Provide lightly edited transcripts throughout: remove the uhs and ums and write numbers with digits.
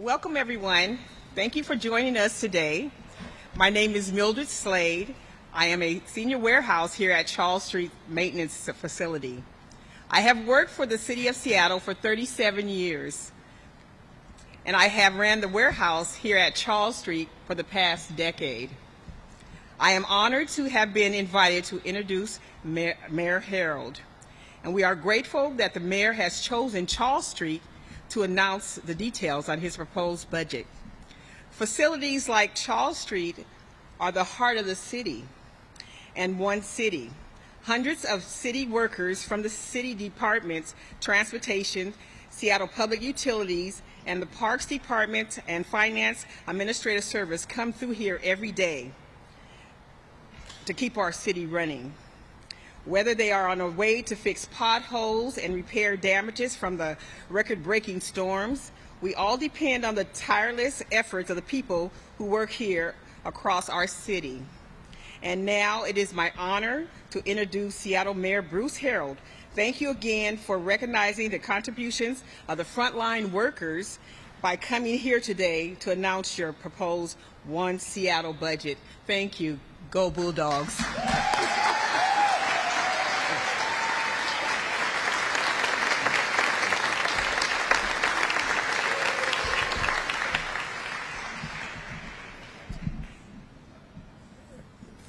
Welcome, everyone. Thank you for joining us today. My name is Mildred Slade. I am a senior warehouse here at Charles Street Maintenance Facility. I have worked for the City of Seattle for 37 years, and I have ran the warehouse here at Charles Street for the past decade. I am honored to have been invited to introduce Mayor Harrell, and we are grateful that the mayor has chosen Charles Street to announce the details on his proposed budget. Facilities like Charles Street are the heart of the city and one city. Hundreds of city workers from the city departments, transportation, Seattle Public Utilities, and the Parks Department and Finance Administrative Service come through here every day to keep our city running. Whether they are on their way to fix potholes and repair damages from the record-breaking storms, we all depend on the tireless efforts of the people who work here across our city. And now it is my honor to introduce Seattle Mayor Bruce Harrell. Thank you again for recognizing the contributions of the frontline workers by coming here today to announce your proposed One Seattle budget. Thank you. Go Bulldogs.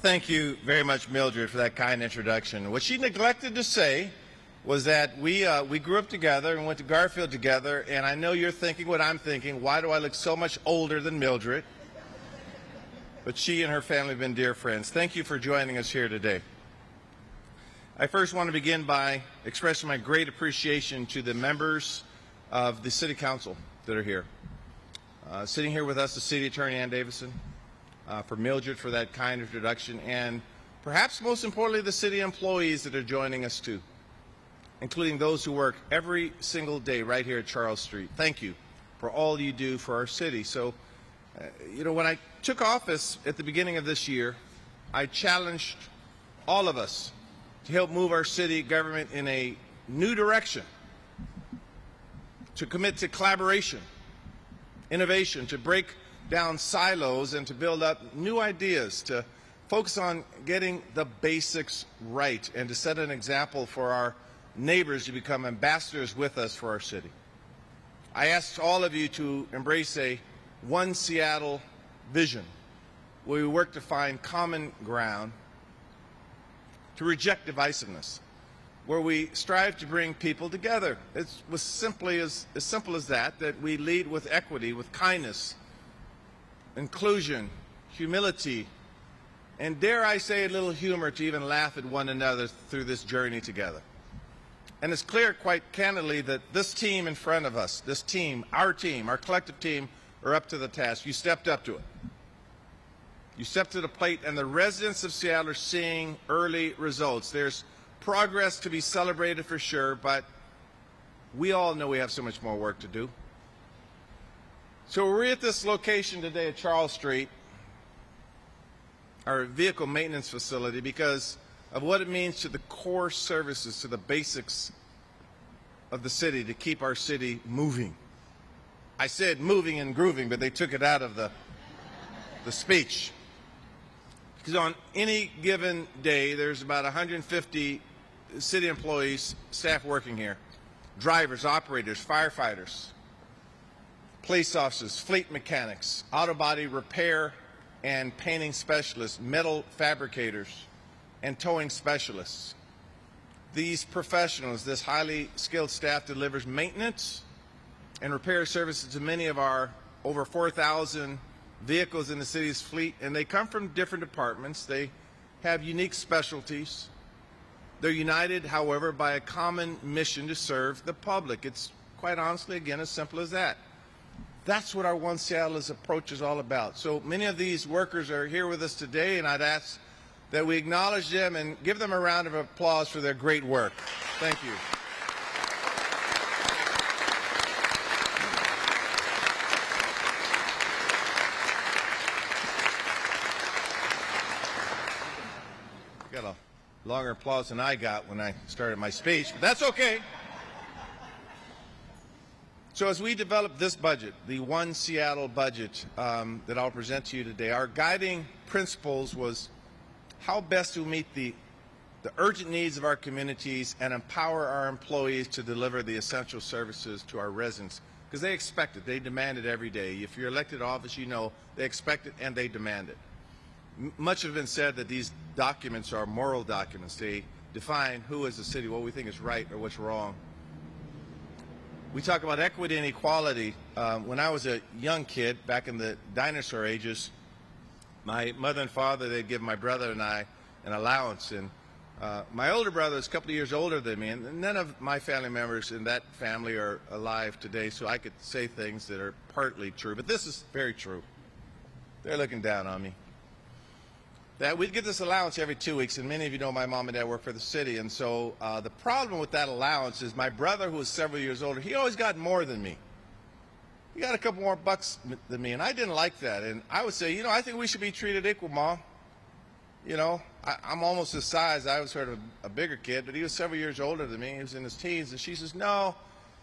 Thank you very much, Mildred, for that kind introduction. What she neglected to say was that we grew up together and went to Garfield together, and I know you're thinking what I'm thinking. Why do I look so much older than Mildred? But she and her family have been dear friends. Thank you for joining us here today. I first want to begin by expressing my great appreciation to the members of the City Council that are here. Sitting here with us, the City Attorney, Ann Davison, for Mildred for that kind introduction, and perhaps most importantly, the city employees that are joining us too, including those who work every single day right here at Charles Street. Thank you for all you do for our city. So, when I took office at the beginning of this year, I challenged all of us to help move our city government in a new direction, to commit to collaboration, innovation, to break down silos and to build up new ideas, to focus on getting the basics right and to set an example for our neighbors to become ambassadors with us for our city. I asked all of you to embrace a One Seattle vision where we work to find common ground, to reject divisiveness, where we strive to bring people together. It was simply as simple as that we lead with equity, with kindness, inclusion, humility, and dare I say a little humor to even laugh at one another through this journey together. And it's clear quite candidly that this team in front of us, this team, our collective team, are up to the task. You stepped up to it. You stepped to the plate, and the residents of Seattle are seeing early results. There's progress to be celebrated for sure, but we all know we have so much more work to do. So we're at this location today at Charles Street, our vehicle maintenance facility, because of what it means to the core services, to the basics of the city, to keep our city moving. I said moving and grooving, but they took it out of the speech. Because on any given day, there's about 150 city employees, staff working here, drivers, operators, firefighters, police officers, fleet mechanics, auto body repair and painting specialists, metal fabricators, and towing specialists. These professionals, this highly skilled staff delivers maintenance and repair services to many of our over 4,000 vehicles in the city's fleet, and they come from different departments. They have unique specialties. They're united, however, by a common mission to serve the public. It's quite honestly, again, as simple as that. That's what our One Seattle approach is all about. So many of these workers are here with us today, and I'd ask that we acknowledge them and give them a round of applause for their great work. Thank you. Got a longer applause than I got when I started my speech, but that's okay. So as we develop this budget, the One Seattle budget that I'll present to you today, our guiding principles was how best to meet the urgent needs of our communities and empower our employees to deliver the essential services to our residents, because they expect it. They demand it every day. If you're elected to office, you know they expect it and they demand it. Much has been said that these documents are moral documents. They define who is the city, what we think is right or what's wrong. We talk about equity and equality. When I was a young kid, back in the dinosaur ages, my mother and father, they'd give my brother and I an allowance. And my older brother is a couple of years older than me, and none of my family members in that family are alive today, so I could say things that are partly true. But this is very true. They're looking down on me. That we'd get this allowance every 2 weeks, and many of you know my mom and dad work for the city, and so the problem with that allowance is my brother, who was several years older, he always got more than me. He got a couple more bucks than me, and I didn't like that. And I would say, I think we should be treated equal, Mom. I'm almost his size. I was sort of a bigger kid, but he was several years older than me. He was in his teens, and she says, no,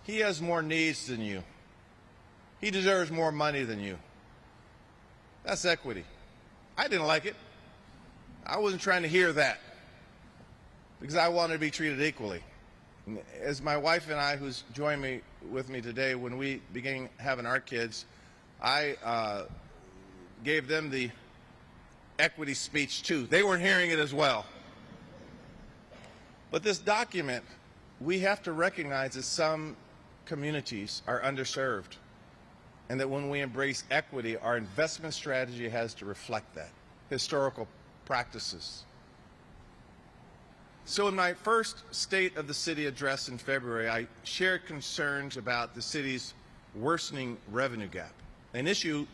he has more needs than you. He deserves more money than you. That's equity. I didn't like it. I wasn't trying to hear that because I wanted to be treated equally. As my wife and I, who's joined with me today, when we began having our kids, I gave them the equity speech too. They weren't hearing it as well. But this document, we have to recognize that some communities are underserved, and that when we embrace equity, our investment strategy has to reflect that. Historical practices. So in my first State of the City address in February, I shared concerns about the city's worsening revenue gap, an issue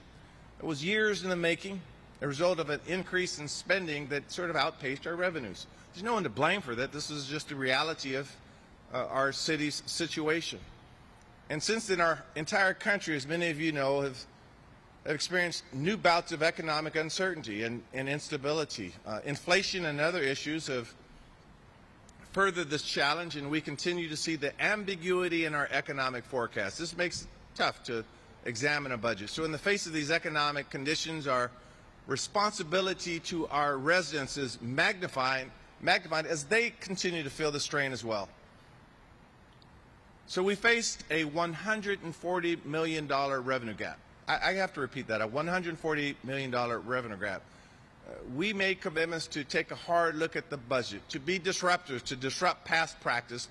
that was years in the making, a result of an increase in spending that sort of outpaced our revenues. There's no one to blame for that. This is just the reality of our city's situation. And since then, our entire country, as many of you know, have experienced new bouts of economic uncertainty and instability. Inflation and other issues have furthered this challenge, and we continue to see the ambiguity in our economic forecast. This makes it tough to examine a budget. So in the face of these economic conditions, our responsibility to our residents is magnified as they continue to feel the strain as well. So we faced a $140 million revenue gap. I have to repeat that, a $140 million revenue gap. We made commitments to take a hard look at the budget, to be disruptors, to disrupt past practice.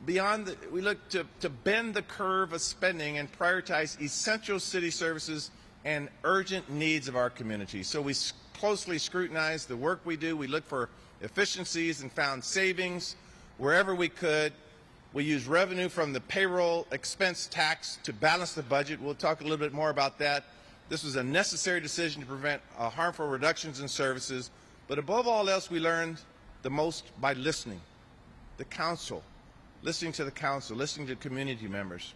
We look to bend the curve of spending and prioritize essential city services and urgent needs of our community. So we closely scrutinize the work we do. We look for efficiencies and found savings wherever we could. We use revenue from the payroll expense tax to balance the budget. We'll talk a little bit more about that. This was a necessary decision to prevent harmful reductions in services. But above all else, we learned the most by listening. The council, listening to the council, listening to community members.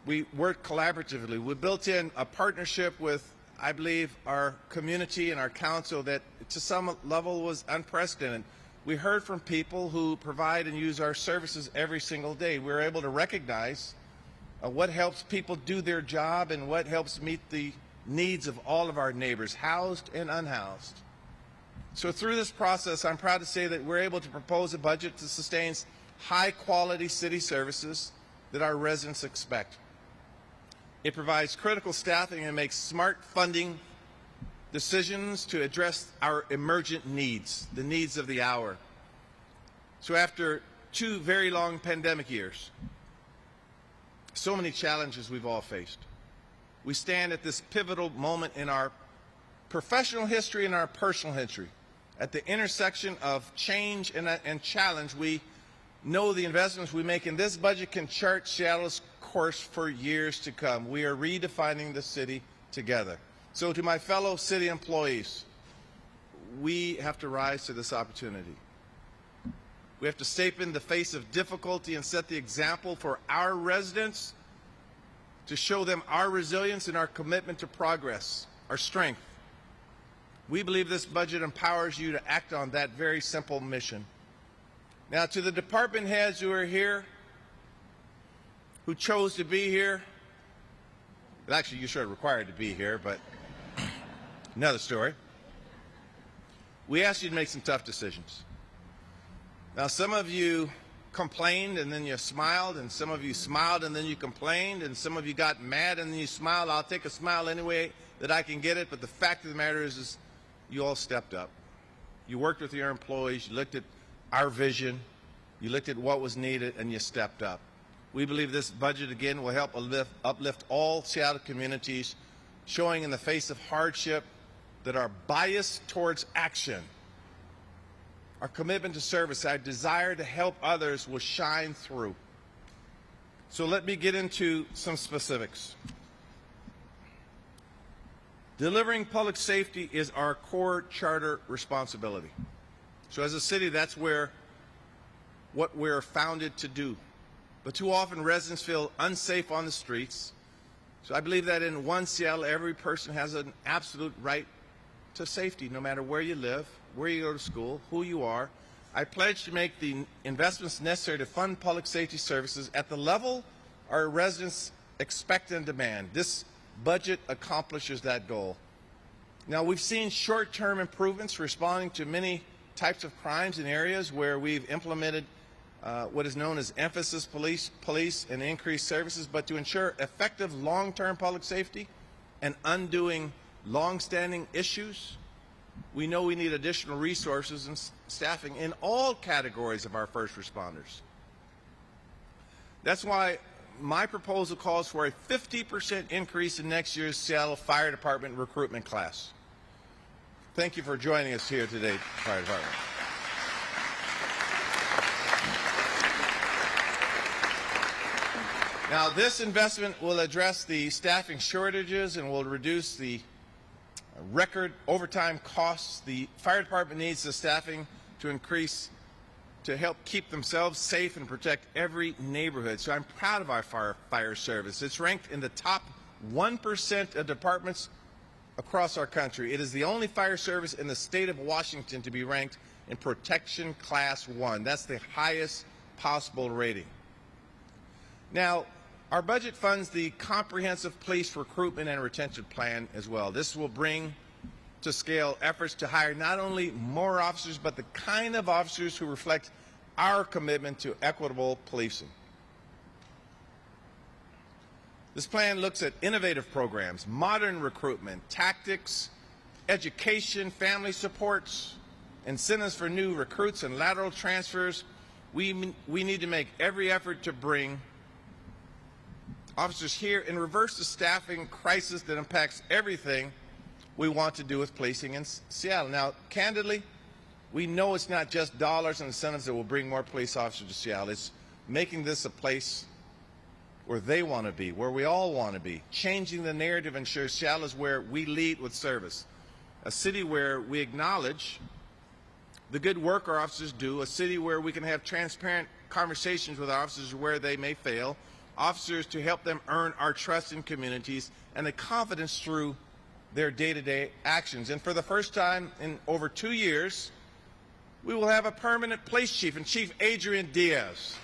We worked collaboratively. We built in a partnership with, I believe, our community and our council that to some level was unprecedented. We heard from people who provide and use our services every single day. We were able to recognize what helps people do their job and what helps meet the needs of all of our neighbors, housed and unhoused. So through this process, I'm proud to say that we're able to propose a budget that sustains high-quality city services that our residents expect. It provides critical staffing and makes smart funding decisions to address our emergent needs, the needs of the hour. So after 2 very long pandemic years, so many challenges we've all faced, we stand at this pivotal moment in our professional history and our personal history. At the intersection of change and challenge, we know the investments we make in this budget can chart Seattle's course for years to come. We are redefining the city together. So to my fellow city employees, we have to rise to this opportunity. We have to step in the face of difficulty and set the example for our residents to show them our resilience and our commitment to progress, our strength. We believe this budget empowers you to act on that very simple mission. Now, to the department heads who are here, who chose to be here. Well, actually, you're sort of required to be here, but another story. We asked you to make some tough decisions. Now, some of you complained and then you smiled, and some of you smiled and then you complained, and some of you got mad and then you smiled. I'll take a smile anyway that I can get it, but the fact of the matter is you all stepped up. You worked with your employees, you looked at our vision, you looked at what was needed, and you stepped up. We believe this budget, again, will help uplift all Seattle communities, showing in the face of hardship that our bias towards action, our commitment to service, our desire to help others will shine through. So let me get into some specifics. Delivering public safety is our core charter responsibility. So as a city, that's what we're founded to do. But too often residents feel unsafe on the streets. So I believe that in One Seattle, every person has an absolute right to safety, no matter where you live, where you go to school, who you are. I pledge to make the investments necessary to fund public safety services at the level our residents expect and demand. This budget accomplishes that goal. Now, we've seen short-term improvements responding to many types of crimes in areas where we've implemented what is known as emphasis police and increased services, but to ensure effective long-term public safety and undoing long-standing issues, we know we need additional resources and staffing in all categories of our first responders. That's why my proposal calls for a 50% increase in next year's Seattle Fire Department recruitment class. Thank you for joining us here today, Fire Department. Now, this investment will address the staffing shortages and will reduce the record overtime costs. The fire department needs the staffing to increase to help keep themselves safe and protect every neighborhood. So I'm proud of our fire service. It's ranked in the top 1% of departments across our country. It is the only fire service in the state of Washington to be ranked in Protection Class 1. That's the highest possible rating. Now, our budget funds the comprehensive police recruitment and retention plan as well. This will bring to scale efforts to hire not only more officers, but the kind of officers who reflect our commitment to equitable policing. This plan looks at innovative programs, modern recruitment, tactics, education, family supports, incentives for new recruits and lateral transfers. We need to make every effort to bring officers here and reverse the staffing crisis that impacts everything we want to do with policing in Seattle. Now, candidly, we know it's not just dollars and incentives that will bring more police officers to Seattle. It's making this a place where they want to be, where we all want to be, changing the narrative, ensure Seattle is where we lead with service, a city where we acknowledge the good work our officers do, a city where we can have transparent conversations with our officers where they may fail, officers to help them earn our trust in communities and the confidence through their day-to-day actions. And for the first time in over 2 years, we will have a permanent police chief, and Chief Adrian Diaz.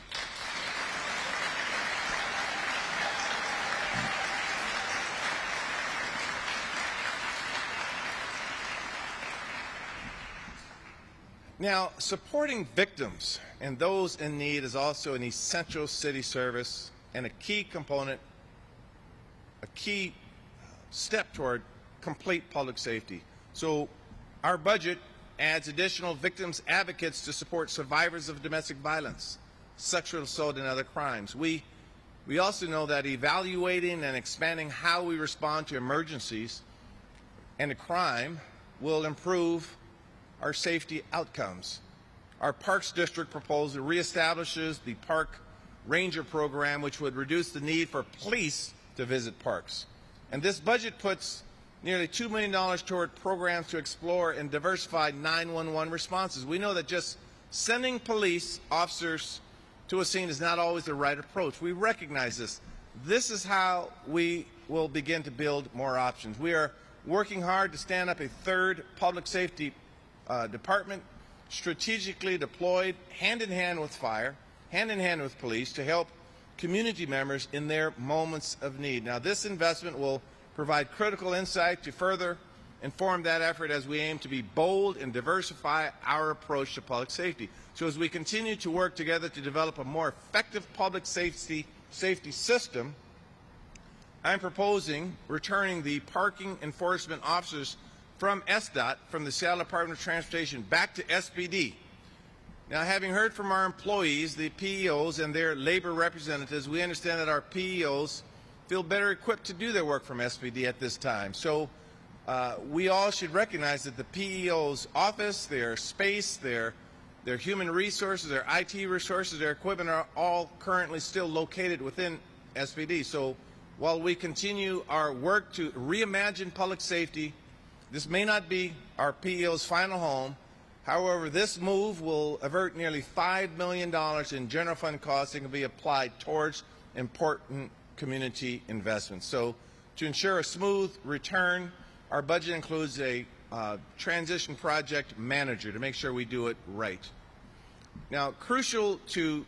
Now, supporting victims and those in need is also an essential city service and a key component, a key step toward complete public safety. So our budget adds additional victims advocates to support survivors of domestic violence, sexual assault, and other crimes. We also know that evaluating and expanding how we respond to emergencies and a crime will improve our safety outcomes. Our Parks District proposal reestablishes the Park Ranger program, which would reduce the need for police to visit parks. And this budget puts nearly $2 million toward programs to explore and diversify 911 responses. We know that just sending police officers to a scene is not always the right approach. We recognize this. This is how we will begin to build more options. We are working hard to stand up a third public safety department, strategically deployed hand in hand with fire, hand in hand with police, to help community members in their moments of need. Now, this investment will provide critical insight to further inform that effort as we aim to be bold and diversify our approach to public safety. So as we continue to work together to develop a more effective public safety system, I'm proposing returning the parking enforcement officers from SDOT, from the Seattle Department of Transportation, back to SPD. Now, having heard from our employees, the PEOs, and their labor representatives, we understand that our PEOs feel better equipped to do their work from SPD at this time. So we all should recognize that the PEO's office, their space, their human resources, their IT resources, their equipment are all currently still located within SPD. So while we continue our work to reimagine public safety, this may not be our PEO's final home. However, this move will avert nearly $5 million in general fund costs that can be applied towards important community investments. So to ensure a smooth return, our budget includes a transition project manager to make sure we do it right. Now, crucial to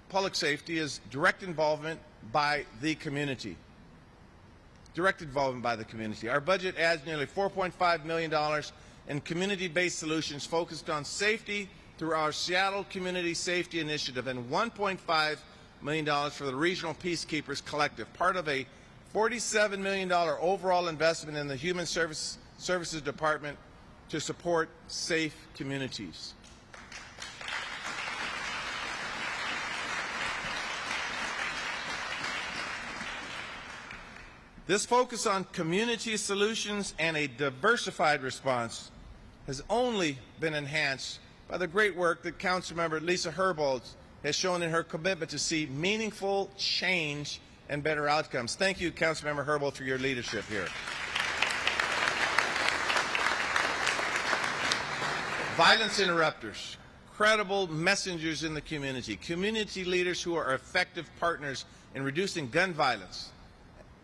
public safety is direct involvement by the community. Direct involvement by the community. Our budget adds nearly $4.5 million in community-based solutions focused on safety through our Seattle Community Safety Initiative and $1.5 million for the Regional Peacekeepers Collective, part of a $47 million overall investment in the Human Services Department to support safe communities. This focus on community solutions and a diversified response has only been enhanced by the great work that Councilmember Lisa Harrell has shown in her commitment to see meaningful change and better outcomes. Thank you, Councilmember Harrell, for your leadership here. Violence interrupters, credible messengers in the community, community leaders who are effective partners in reducing gun violence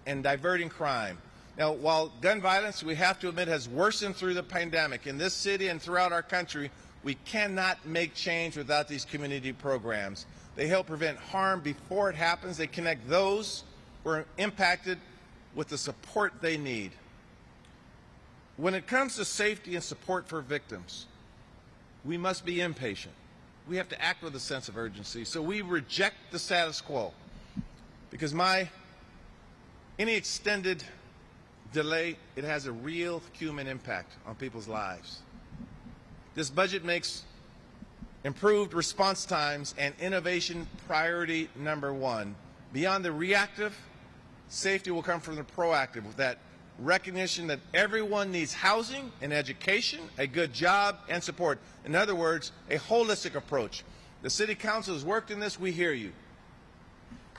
and diverting crime. Now, while gun violence, we have to admit, has worsened through the pandemic, in this city and throughout our country, we cannot make change without these community programs. They help prevent harm before it happens. They connect those who are impacted with the support they need. When it comes to safety and support for victims, we must be impatient. We have to act with a sense of urgency. So we reject the status quo, because any extended delay, it has a real human impact on people's lives. This budget makes improved response times and innovation priority number one. Beyond the reactive, safety will come from the proactive, with that recognition that everyone needs housing and education, a good job, and support. In other words, a holistic approach. The City Council has worked in this. We hear you.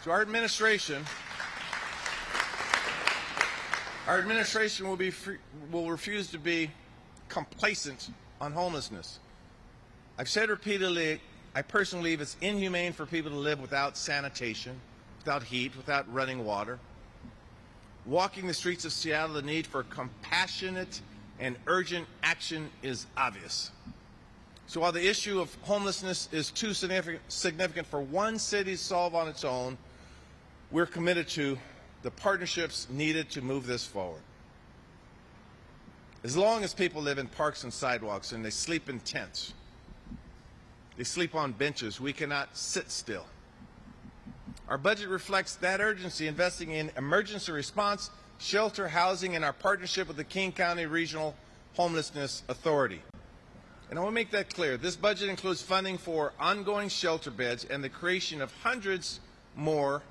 So our administration will refuse to be complacent on homelessness. I've said repeatedly, I personally believe it's inhumane for people to live without sanitation, without heat, without running water. Walking the streets of Seattle, the need for compassionate and urgent action is obvious. So while the issue of homelessness is too significant for one city to solve on its own, we're committed to the partnerships needed to move this forward. As long as people live in parks and sidewalks and they sleep in tents, they sleep on benches, we cannot sit still. Our budget reflects that urgency, investing in emergency response, shelter, housing, and our partnership with the King County Regional Homelessness Authority. And I want to make that clear. This budget includes funding for ongoing shelter beds and the creation of hundreds more,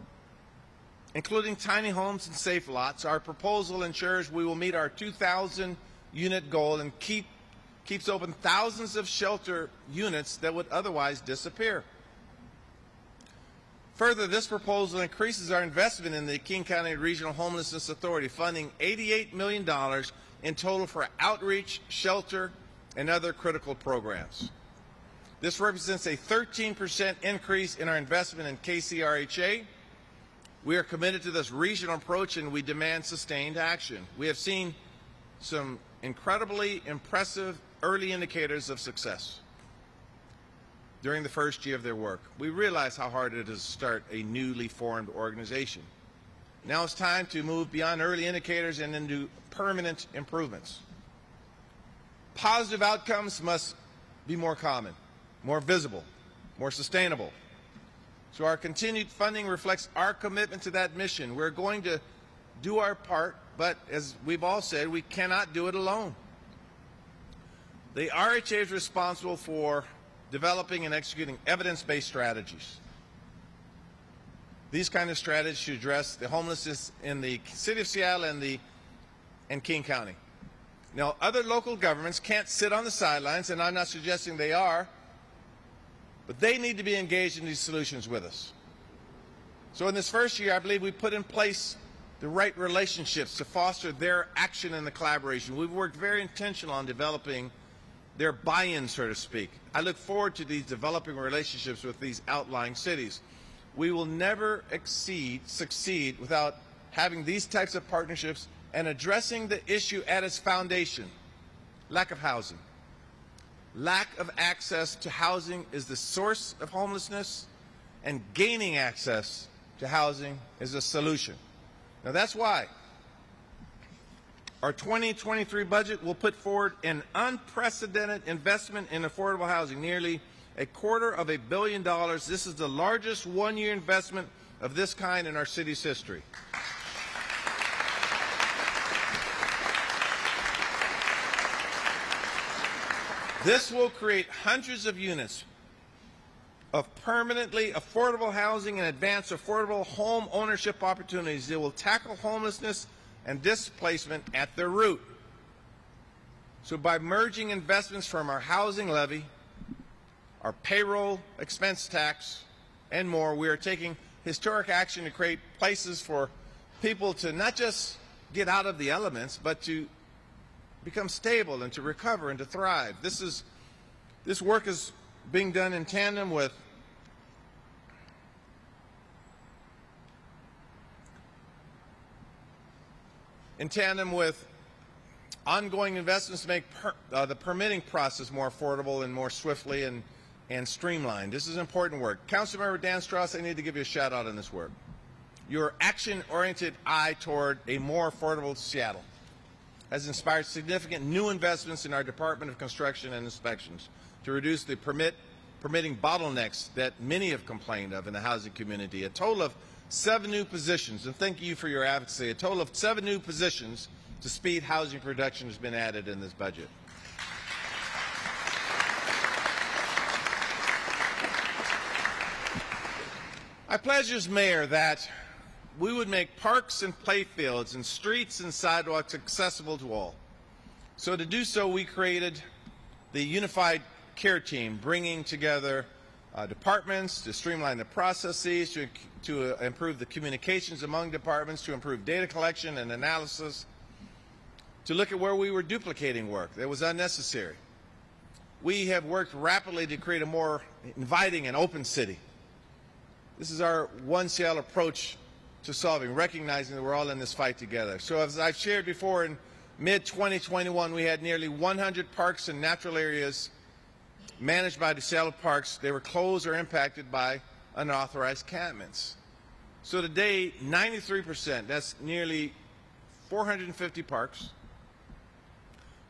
including tiny homes and safe lots. Our proposal ensures we will meet our 2,000 unit goal and keeps open thousands of shelter units that would otherwise disappear. Further, this proposal increases our investment in the King County Regional Homelessness Authority, funding $88 million in total for outreach, shelter, and other critical programs. This represents a 13% increase in our investment in KCRHA. We are committed to this regional approach, and we demand sustained action. We have seen some incredibly impressive early indicators of success. during the first year of their work. We realize how hard it is to start a newly formed organization. Now it's time to move beyond early indicators and into permanent improvements. Positive outcomes must be more common, more visible, more sustainable. So our continued funding reflects our commitment to that mission. We're going to do our part, but as we've all said, we cannot do it alone. The RHA is responsible for developing and executing evidence-based strategies. These kind of strategies should address the homelessness in the city of Seattle and King County. Now, other local governments can't sit on the sidelines, and I'm not suggesting they are, but they need to be engaged in these solutions with us. So in this first year, I believe we put in place the right relationships to foster their action and the collaboration. We've worked very intentional on developing their buy-in, so to speak. I look forward to these developing relationships with these outlying cities. We will never succeed without having these types of partnerships and addressing the issue at its foundation, lack of housing. Lack of access to housing is the source of homelessness, and gaining access to housing is a solution. Now that's why our 2023 budget will put forward an unprecedented investment in affordable housing, nearly $250 million. This is the largest one-year investment of this kind in our city's history. This will create hundreds of units of permanently affordable housing and advance affordable home ownership opportunities. It will tackle homelessness and displacement at their root. So by merging investments from our housing levy, our payroll expense tax, and more, we are taking historic action to create places for people to not just get out of the elements, but to become stable and to recover and to thrive. This work is being done in tandem with ongoing investments to make the permitting process more affordable and more swiftly and streamlined. This is important work. Councilmember Dan Strauss, I need to give you a shout out on this work. Your action-oriented eye toward a more affordable Seattle has inspired significant new investments in our Department of Construction and Inspections to reduce the permitting bottlenecks that many have complained of in the housing community. A total of 7 new positions, and thank you for your advocacy, a total of 7 new positions to speed housing production has been added in this budget. I pledged as mayor that we would make parks and playfields and streets and sidewalks accessible to all. So to do so, we created the Unified Care Team, bringing together departments to streamline the processes, to improve the communications among departments, to improve data collection and analysis, to look at where we were duplicating work that was unnecessary. We have worked rapidly to create a more inviting and open city. This is our One Seattle approach to solving, recognizing that we're all in this fight together. So as I've shared before, in mid-2021, we had nearly 100 parks and natural areas managed by the Seattle Parks. They were closed or impacted by unauthorized encampments. So today, 93%, that's nearly 450 parks,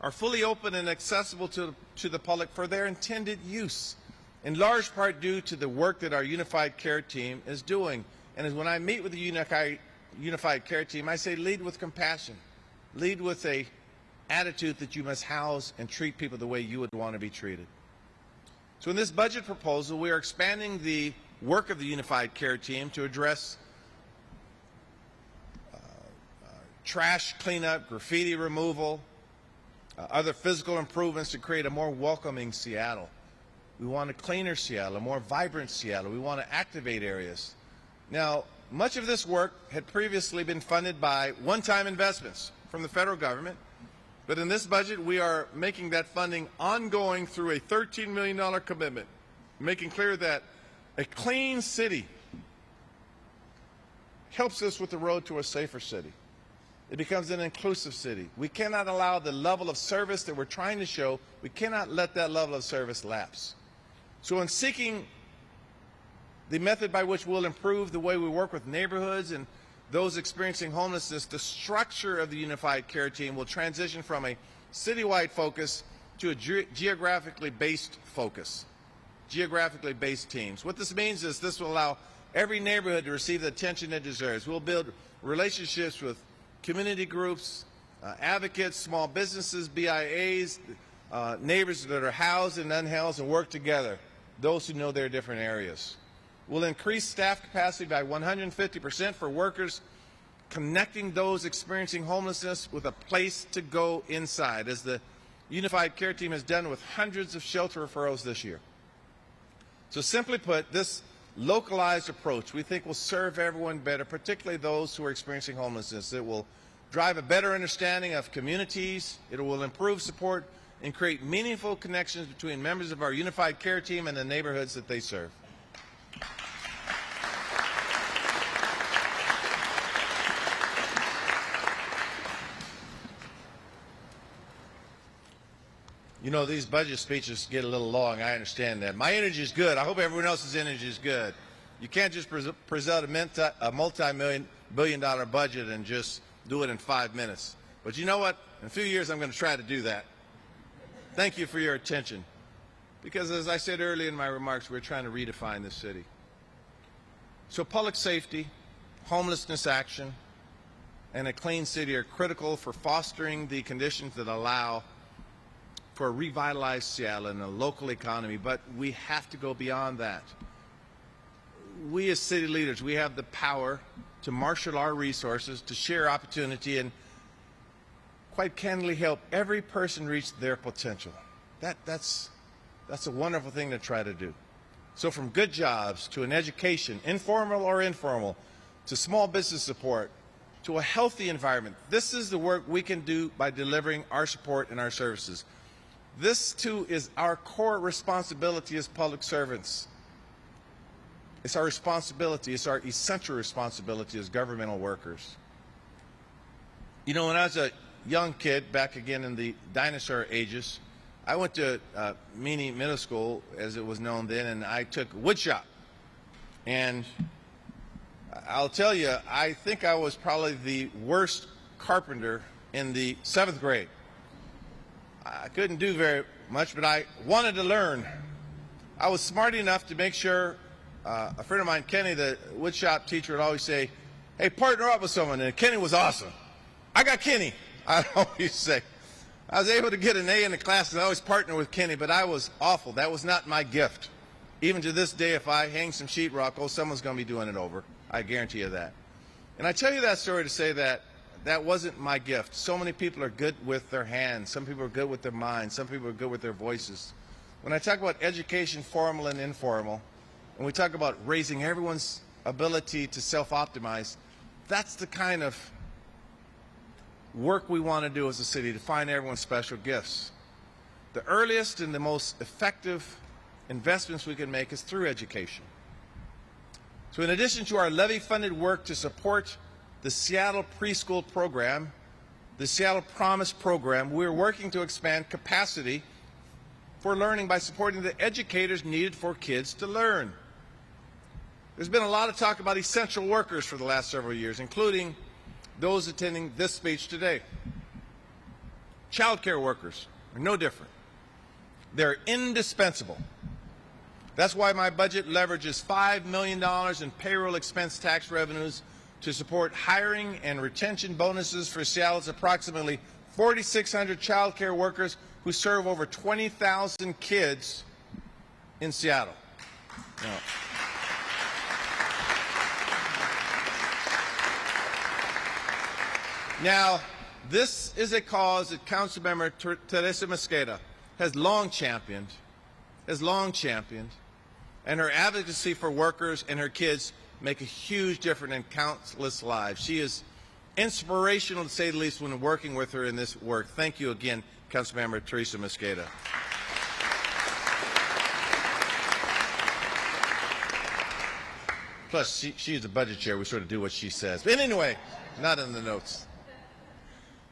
are fully open and accessible to the public for their intended use, in large part due to the work that our Unified Care Team is doing. And as when I meet with the Unified Care Team, I say lead with compassion. Lead with an attitude that you must house and treat people the way you would want to be treated. So in this budget proposal, we are expanding the work of the Unified Care Team to address trash cleanup, graffiti removal, other physical improvements to create a more welcoming Seattle. We want a cleaner Seattle, a more vibrant Seattle. We want to activate areas. Now, much of this work had previously been funded by one-time investments from the federal government, but in this budget we are making that funding ongoing through a $13 million commitment, making clear that a clean city helps us with the road to a safer city. It becomes an inclusive city. We cannot allow the level of service that we're trying to show, we cannot let that level of service lapse. So in seeking the method by which we'll improve the way we work with neighborhoods and those experiencing homelessness, the structure of the Unified Care Team will transition from a citywide focus to a geographically based focus, geographically based teams. What this means is this will allow every neighborhood to receive the attention it deserves. We'll build relationships with community groups, advocates, small businesses, BIAs, neighbors that are housed and unhoused, and work together, those who know their different areas. We'll increase staff capacity by 150% for workers, connecting those experiencing homelessness with a place to go inside, as the Unified Care Team has done with hundreds of shelter referrals this year. So simply put, this localized approach we think will serve everyone better, particularly those who are experiencing homelessness. It will drive a better understanding of communities, it will improve support, and create meaningful connections between members of our Unified Care Team and the neighborhoods that they serve. You know, these budget speeches get a little long. I understand that. My energy is good. I hope everyone else's energy is good. You can't just present a multi-billion-dollar budget and just do it in 5 minutes. But you know what? In a few years, I'm going to try to do that. Thank you for your attention. Because as I said earlier in my remarks, we're trying to redefine this city. So public safety, homelessness action, and a clean city are critical for fostering the conditions that allow for a revitalized Seattle and a local economy, but we have to go beyond that. We as city leaders, we have the power to marshal our resources, to share opportunity, and quite candidly help every person reach their potential. That's a wonderful thing to try to do. So from good jobs to an education, informal or informal, to small business support, to a healthy environment, this is the work we can do by delivering our support and our services. This, too, is our core responsibility as public servants. It's our responsibility. It's our essential responsibility as governmental workers. You know, when I was a young kid, back again in the dinosaur ages, I went to Meany Middle School, as it was known then, and I took woodshop. And I'll tell you, I think I was probably the worst carpenter in the 7th grade. I couldn't do very much, but I wanted to learn. I was smart enough to make sure a friend of mine, Kenny, the woodshop teacher, would always say, "Hey, partner up with someone," and Kenny was awesome. I got Kenny, I'd always say. I was able to get an A in the class, and I always partnered with Kenny, but I was awful. That was not my gift. Even to this day, if I hang some sheetrock, oh, someone's going to be doing it over. I guarantee you that. And I tell you that story to say that that wasn't my gift. So many people are good with their hands. Some people are good with their minds. Some people are good with their voices. When I talk about education, formal and informal, and we talk about raising everyone's ability to self-optimize, that's the kind of work we want to do as a city, to find everyone's special gifts. The earliest and the most effective investments we can make is through education. So in addition to our levy-funded work to support the Seattle preschool program, the Seattle Promise program, we're working to expand capacity for learning by supporting the educators needed for kids to learn. There's been a lot of talk about essential workers for the last several years, including those attending this speech today. Childcare workers are no different. They're indispensable. That's why my budget leverages $5 million in payroll expense tax revenues to support hiring and retention bonuses for Seattle's approximately 4,600 child care workers who serve over 20,000 kids in Seattle. Now, this is a cause that Councilmember Teresa Mosqueda has long championed, and her advocacy for workers and her kids make a huge difference in countless lives. She is inspirational, to say the least, when working with her in this work. Thank you again, Councilmember Teresa Mosqueda. Plus, she's the budget chair. We sort of do what she says. But anyway, not in the notes.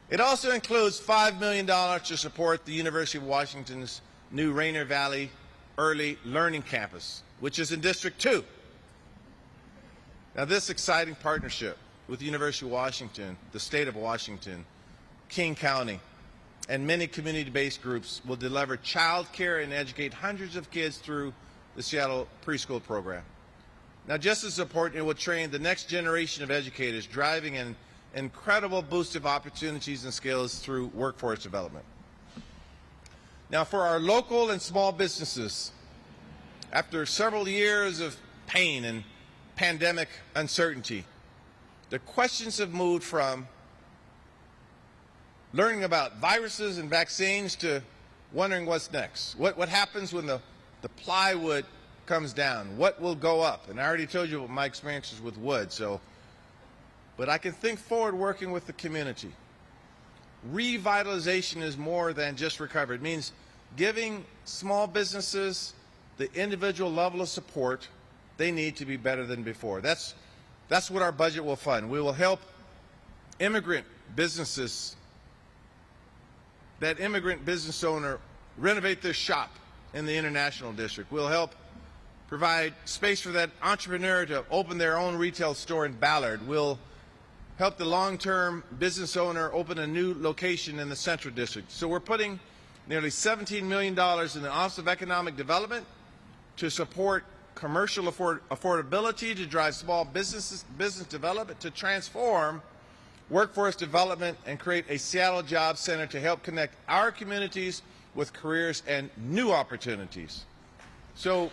It also includes $5 million to support the University of Washington's new Rainier Valley Early Learning Campus, which is in District 2. Now, this exciting partnership with the University of Washington, the state of Washington, King County, and many community-based groups will deliver childcare and educate hundreds of kids through the Seattle preschool program. Now, just as important, it will train the next generation of educators, driving an incredible boost of opportunities and skills through workforce development. Now, for our local and small businesses, after several years of pain and pandemic uncertainty, the questions have moved from learning about viruses and vaccines to wondering what's next. What happens when the plywood comes down? What will go up? And I already told you what my experiences with wood, but I can think forward working with the community. Revitalization is more than just recovery. It means giving small businesses the individual level of support they need to be better than before. That's what our budget will fund. We will help immigrant businesses, that immigrant business owner, renovate their shop in the International District. We'll help provide space for that entrepreneur to open their own retail store in Ballard. We'll help the long-term business owner open a new location in the Central District. So we're putting nearly $17 million in the Office of Economic Development to support commercial affordability, to drive small business development, to transform workforce development and create a Seattle Job Center to help connect our communities with careers and new opportunities. So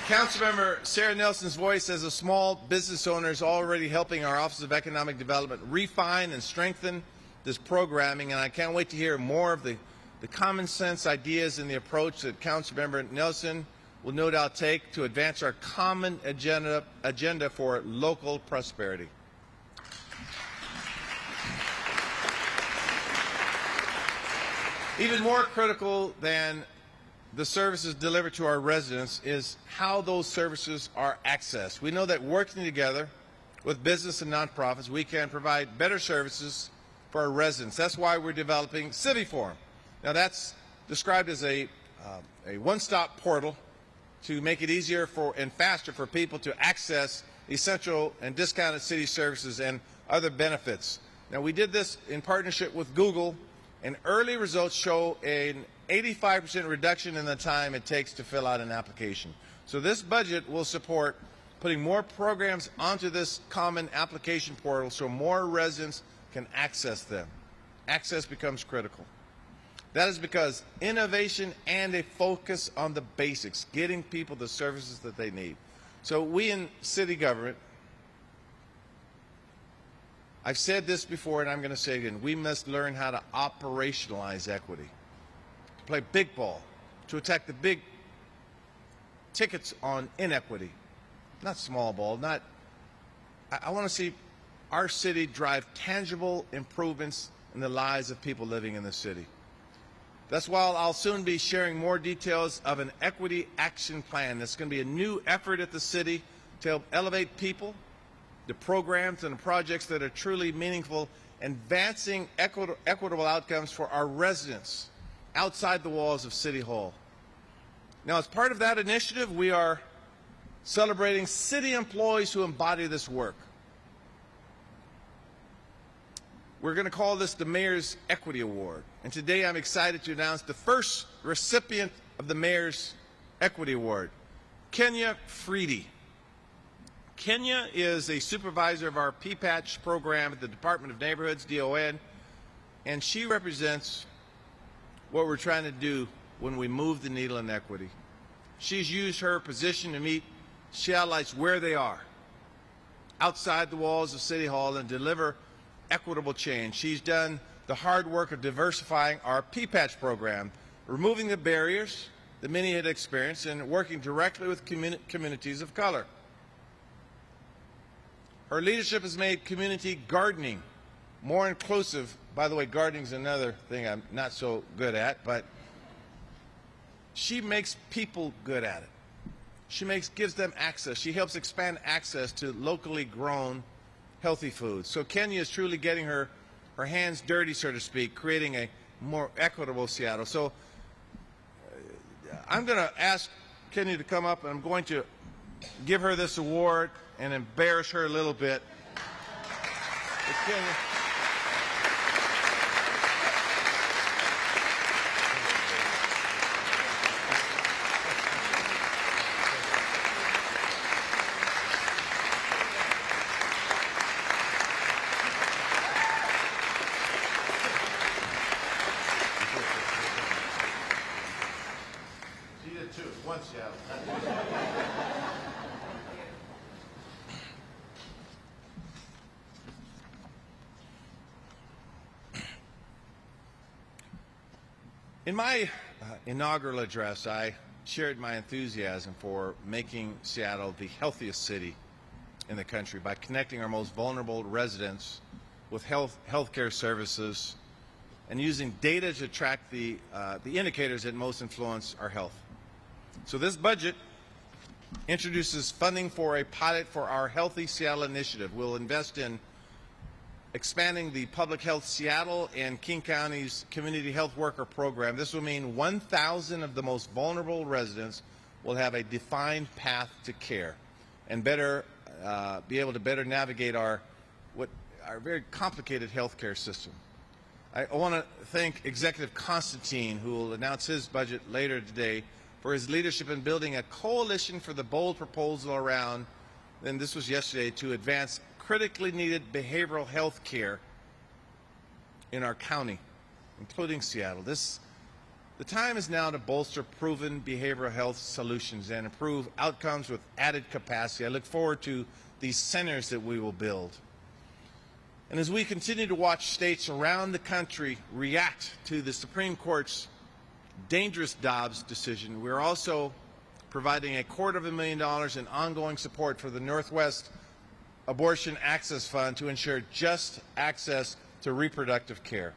Councilmember Sarah Nelson's voice as a small business owner is already helping our Office of Economic Development refine and strengthen this programming, and I can't wait to hear more of the common sense ideas and the approach that Councilmember Nelson will no doubt take to advance our common agenda for local prosperity. Even more critical than the services delivered to our residents is how those services are accessed. We know that working together with business and nonprofits, we can provide better services for our residents. That's why we're developing CityForum. Now, that's described as a one-stop portal to make it easier and faster for people to access essential and discounted city services and other benefits. Now, we did this in partnership with Google, and early results show an 85% reduction in the time it takes to fill out an application. So this budget will support putting more programs onto this common application portal so more residents can access them. Access becomes critical. That is because innovation and a focus on the basics, getting people the services that they need. So we in city government, I've said this before and I'm going to say it again, we must learn how to operationalize equity, to play big ball, to attack the big tickets on inequity, not small ball. I want to see our city drive tangible improvements in the lives of people living in the city. That's why I'll soon be sharing more details of an equity action plan. That's going to be a new effort at the city to help elevate people, the programs and the projects that are truly meaningful, advancing equitable outcomes for our residents outside the walls of City Hall. Now, as part of that initiative, we are celebrating city employees who embody this work. We're going to call this the Mayor's Equity Award. And today I'm excited to announce the first recipient of the Mayor's Equity Award, Kenya Freedy. Kenya is a supervisor of our P-Patch program at the Department of Neighborhoods, DON, and she represents what we're trying to do when we move the needle in equity. She's used her position to meet Seattleites where they are, outside the walls of City Hall, and deliver equitable change. She's done the hard work of diversifying our P-Patch program, removing the barriers that many had experienced, and working directly with communities of color. Her leadership has made community gardening more inclusive. By the way, gardening is another thing I'm not so good at, but she makes people good at it. She gives them access. She helps expand access to locally grown healthy foods. So Kenya is truly getting her her hands dirty, so to speak, creating a more equitable Seattle. So I'm going to ask Kenny to come up, and I'm going to give her this award and embarrass her a little bit. Kenny. She did too, once, yeah. In my inaugural address, I shared my enthusiasm for making Seattle the healthiest city in the country by connecting our most vulnerable residents with healthcare services and using data to track the indicators that most influence our health. So this budget introduces funding for a pilot for our Healthy Seattle initiative. We'll invest in expanding the Public Health Seattle and King County's Community Health Worker Program. This will mean 1,000 of the most vulnerable residents will have a defined path to care and better be able to better navigate our very complicated healthcare system. I want to thank Executive Constantine, who will announce his budget later today, for his leadership in building a coalition for the bold proposal around, and this was yesterday, to advance critically needed behavioral health care in our county, including Seattle. The time is now to bolster proven behavioral health solutions and improve outcomes with added capacity. I look forward to these centers that we will build. And as we continue to watch states around the country react to the Supreme Court's dangerous Dobbs decision, we're also providing $250,000 in ongoing support for the Northwest Abortion Access Fund to ensure just access to reproductive care.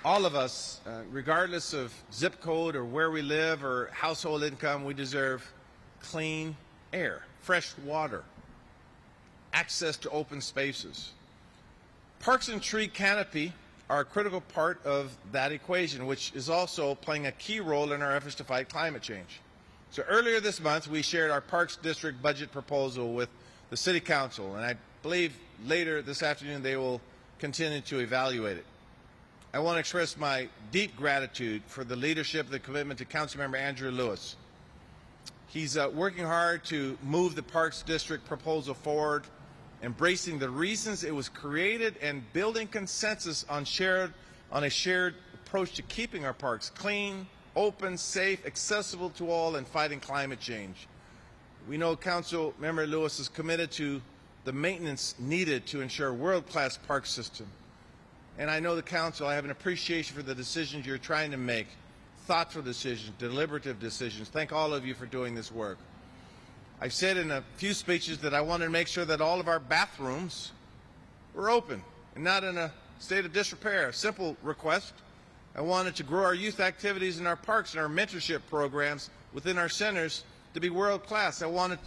All of us, regardless of zip code or where we live or household income, we deserve clean air, fresh water, access to open spaces. Parks and tree canopy are a critical part of that equation, which is also playing a key role in our efforts to fight climate change. So earlier this month, we shared our Parks District budget proposal with the City Council, and I believe later this afternoon they will continue to evaluate it. I want to express my deep gratitude for the leadership and the commitment to Councilmember Andrew Lewis. He's working hard to move the Parks District proposal forward, embracing the reasons it was created and building consensus on a shared approach to keeping our parks clean, open, safe, accessible to all, and fighting climate change. We know Council Member Lewis is committed to the maintenance needed to ensure a world-class park system. And I know the Council, I have an appreciation for the decisions you're trying to make, thoughtful decisions, deliberative decisions. Thank all of you for doing this work. I've said in a few speeches that I wanted to make sure that all of our bathrooms were open and not in a state of disrepair. A simple request. I wanted to grow our youth activities in our parks and our mentorship programs within our centers to be world class. I wanted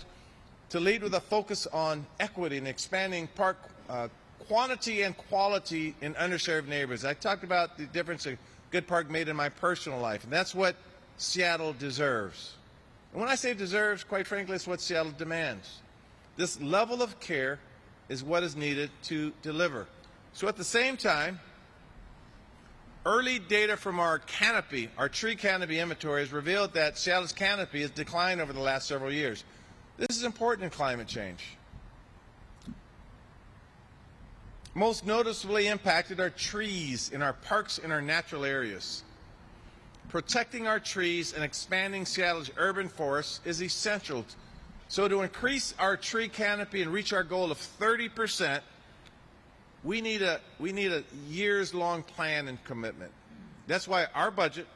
to lead with a focus on equity and expanding park quantity and quality in underserved neighborhoods. I talked about the difference a good park made in my personal life, and that's what Seattle deserves. And when I say deserves, quite frankly, it's what Seattle demands. This level of care is what is needed to deliver. So at the same time, early data from our canopy, our tree canopy inventory, has revealed that Seattle's canopy has declined over the last several years. This is important in climate change. Most noticeably impacted are trees in our parks and our natural areas. Protecting our trees and expanding Seattle's urban forests is essential. So to increase our tree canopy and reach our goal of 30%, we need a years-long plan and commitment. That's why our budget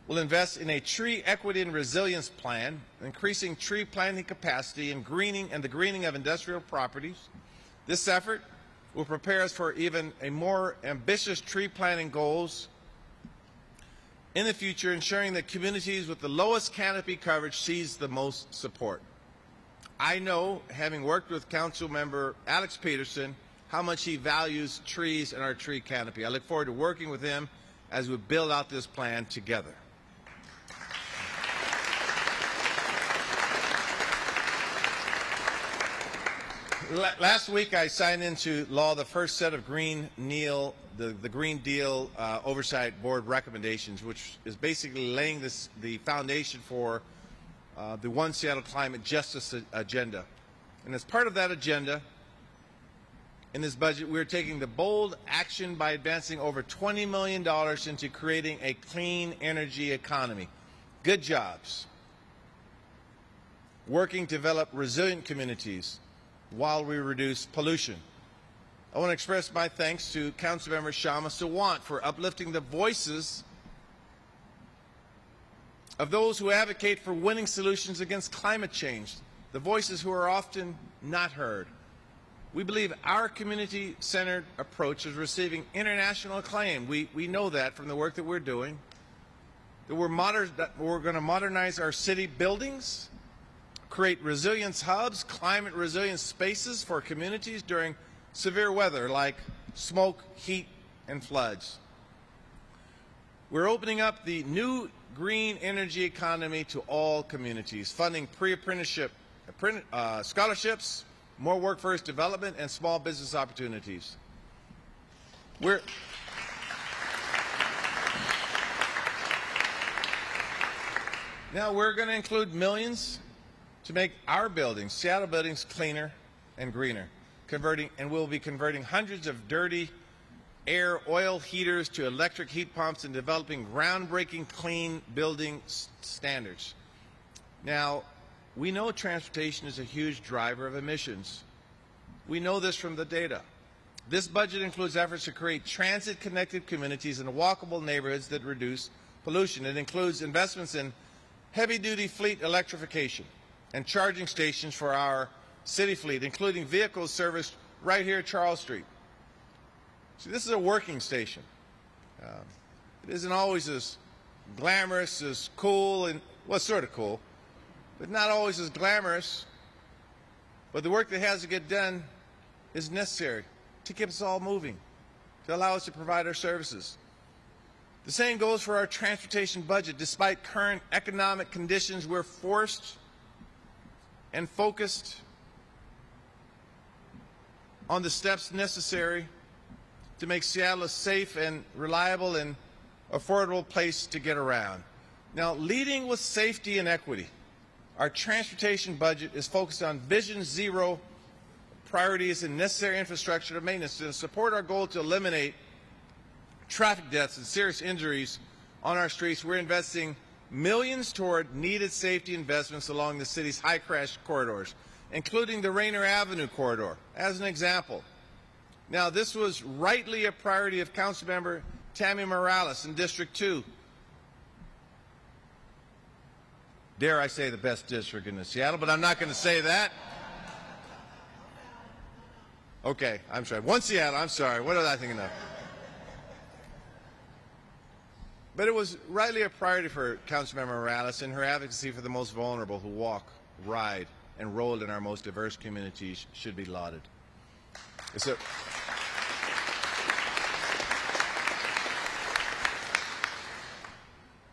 will invest in a tree equity and resilience plan, increasing tree planting capacity and the greening of industrial properties. This effort will prepare us for even a more ambitious tree planting goals in the future, ensuring that communities with the lowest canopy coverage sees the most support. I know, having worked with Council Member Alex Peterson, how much he values trees and our tree canopy. I look forward to working with him as we build out this plan together. Last week, I signed into law the first set of Green Deal Oversight Board recommendations, which is basically laying the foundation for the One Seattle Climate Justice agenda. And as part of that agenda, in this budget, we're taking the bold action by advancing over $20 million into creating a clean energy economy, good jobs, working to develop resilient communities while we reduce pollution. I want to express my thanks to Councilmember Shama Sawant for uplifting the voices of those who advocate for winning solutions against climate change, the voices who are often not heard. We believe our community-centered approach is receiving international acclaim. We know that from the work that we're doing. That we're going to modernize our city buildings, create resilience hubs, climate resilient spaces for communities during severe weather like smoke, heat, and floods. We're opening up the new green energy economy to all communities, funding pre-apprenticeship scholarships, more workforce development, and small business opportunities. Now we're going to include millions to make our buildings, Seattle buildings, cleaner and greener, we'll be converting hundreds of dirty air oil heaters to electric heat pumps and developing groundbreaking clean building standards. Now, we know transportation is a huge driver of emissions. We know this from the data. This budget includes efforts to create transit-connected communities and walkable neighborhoods that reduce pollution. It includes investments in heavy-duty fleet electrification and charging stations for our city fleet, including vehicles serviced right here at Charles Street. See, this is a working station. It isn't always as glamorous, as cool, and well, sort of cool, but not always as glamorous. But the work that has to get done is necessary to keep us all moving, to allow us to provide our services. The same goes for our transportation budget. Despite current economic conditions, we're forced and focused on the steps necessary to make Seattle a safe and reliable and affordable place to get around. Now, leading with safety and equity, our transportation budget is focused on Vision Zero priorities and necessary infrastructure to maintenance to support our goal to eliminate traffic deaths and serious injuries on our streets. We're investing millions toward needed safety investments along the city's high crash corridors, including the Rayner Avenue corridor, as an example. Now, this was rightly a priority of Councilmember Tammy Morales in District 2. Dare I say the best district in Seattle, but I'm not going to say that. Okay, I'm sorry. One Seattle, I'm sorry. What was I thinking of? But it was rightly a priority for Councilmember Morales in her advocacy for the most vulnerable who walk, ride, and roll in our most diverse communities should be lauded.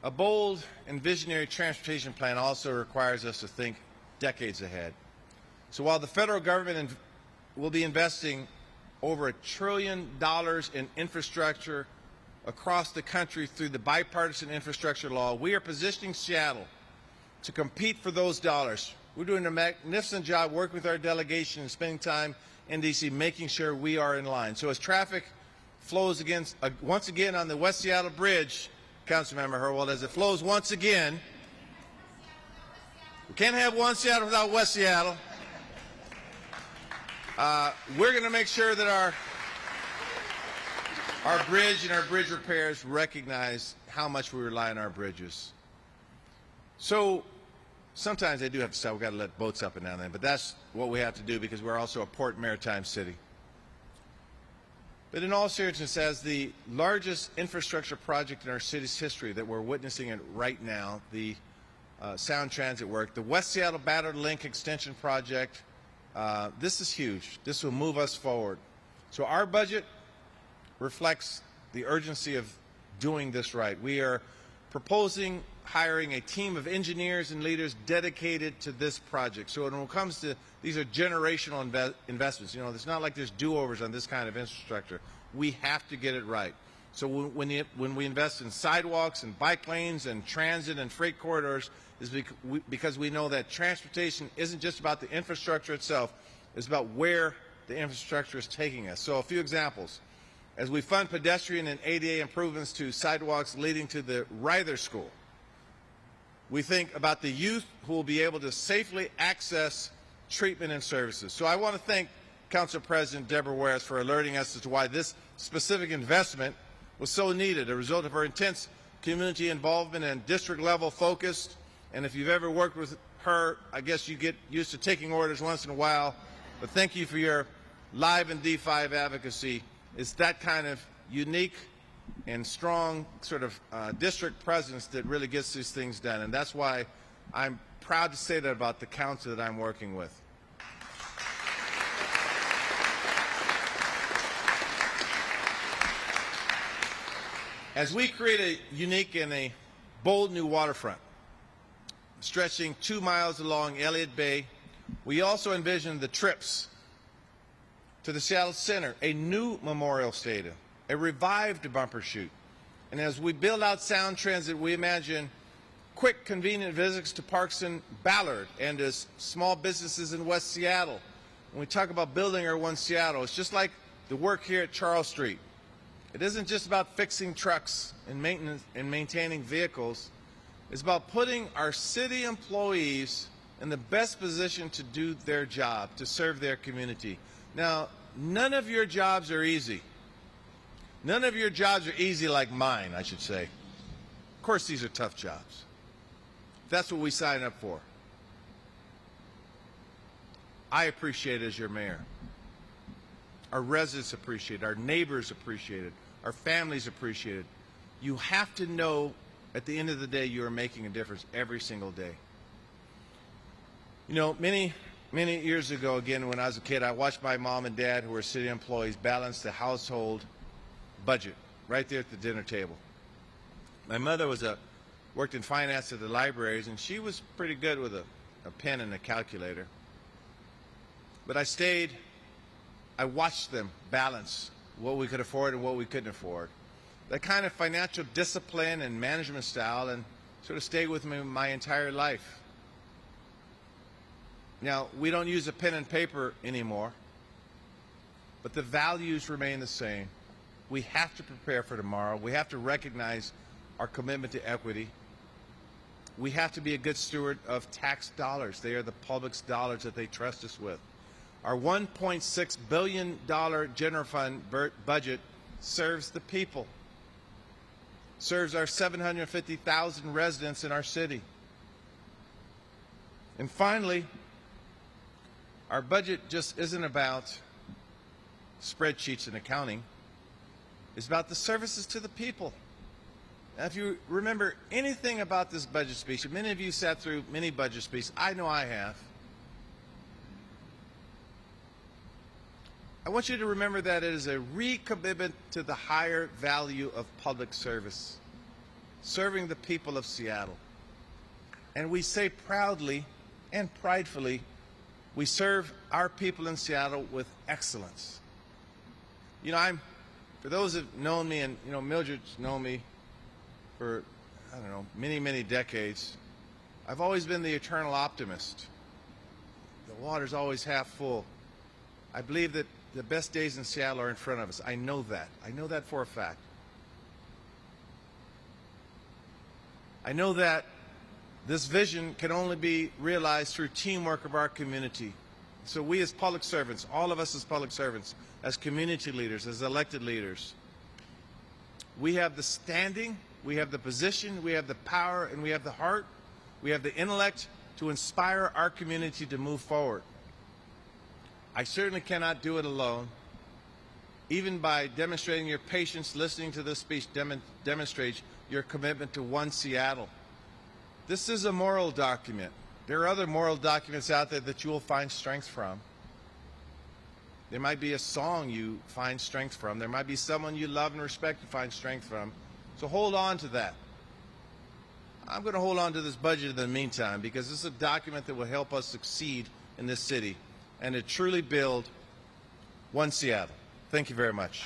A bold and visionary transportation plan also requires us to think decades ahead. So while the federal government will be investing over $1 trillion in infrastructure across the country through the bipartisan infrastructure law, we are positioning Seattle to compete for those dollars. We're doing a magnificent job working with our delegation and spending time in D.C. making sure we are in line. So as traffic flows once again on the West Seattle Bridge, Councilmember Harrell, as it flows once again, we can't have one Seattle without West Seattle. We're going to make sure that our bridge and our bridge repairs recognize how much we rely on our bridges. So sometimes they do have to stop. We've got to let boats up and down there, but that's what we have to do because we're also a port maritime city. But in all seriousness, as the largest infrastructure project in our city's history that we're witnessing it right now, the Sound Transit work, the West Seattle Battered Link Extension Project, this is huge. This will move us forward. So our budget reflects the urgency of doing this right. We are proposing hiring a team of engineers and leaders dedicated to this project. So when it comes to, these are generational investments. You know, it's not like there's do-overs on this kind of infrastructure. We have to get it right. So when we invest in sidewalks and bike lanes and transit and freight corridors, is because we know that transportation isn't just about the infrastructure itself, it's about where the infrastructure is taking us. So a few examples. As we fund pedestrian and ADA improvements to sidewalks leading to the Ryther School, we think about the youth who will be able to safely access treatment and services. So I want to thank Council President Deborah Wares for alerting us as to why this specific investment was so needed, a result of her intense community involvement and district level focus. And if you've ever worked with her, I guess you get used to taking orders once in a while. But thank you for your live and D5 advocacy. It's that kind of unique and strong sort of district presence that really gets these things done. And that's why I'm proud to say that about the council that I'm working with. As we create a unique and a bold new waterfront, stretching 2 miles along Elliott Bay, we also envision the trips to the Seattle Center, a new memorial stadium, a revived bumper chute. And as we build out Sound Transit, we imagine quick, convenient visits to parks in Ballard and to small businesses in West Seattle. When we talk about building our One Seattle, it's just like the work here at Charles Street. It isn't just about fixing trucks and maintenance and maintaining vehicles. It's about putting our city employees in the best position to do their job, to serve their community. Now, none of your jobs are easy. None of your jobs are easy like mine, I should say. Of course, these are tough jobs. That's what we sign up for. I appreciate it as your mayor. Our residents appreciate it. Our neighbors appreciate it. Our families appreciate it. You have to know at the end of the day you are making a difference every single day. You know, many years ago, again, when I was a kid, I watched my mom and dad, who were city employees, balance the household budget right there at the dinner table. My mother worked in finance at the libraries, and she was pretty good with a pen and a calculator. But I watched them balance what we could afford and what we couldn't afford. That kind of financial discipline and management style and sort of stayed with me my entire life. Now, we don't use a pen and paper anymore, but the values remain the same. We have to prepare for tomorrow. We have to recognize our commitment to equity. We have to be a good steward of tax dollars. They are the public's dollars that they trust us with. Our $1.6 billion general fund budget serves the people, serves our 750,000 residents in our city. And finally, our budget just isn't about spreadsheets and accounting. It's about the services to the people. Now, if you remember anything about this budget speech, many of you sat through many budget speeches. I know I have. I want you to remember that it is a recommitment to the higher value of public service, serving the people of Seattle. And we say proudly and pridefully, we serve our people in Seattle with excellence. You know, for those that have known me, and you know, Mildred's known me for, I don't know, many decades, I've always been the eternal optimist. The water's always half full. I believe that the best days in Seattle are in front of us. I know that. I know that for a fact. I know that this vision can only be realized through teamwork of our community. So we as public servants, all of us as public servants, as community leaders, as elected leaders, we have the standing, we have the position, we have the power, and we have the heart, we have the intellect to inspire our community to move forward. I certainly cannot do it alone. Even by demonstrating your patience, listening to this speech demonstrates your commitment to One Seattle. This is a moral document. There are other moral documents out there that you will find strength from. There might be a song you find strength from. There might be someone you love and respect you find strength from. So hold on to that. I'm going to hold on to this budget in the meantime because this is a document that will help us succeed in this city and to truly build One Seattle. Thank you very much.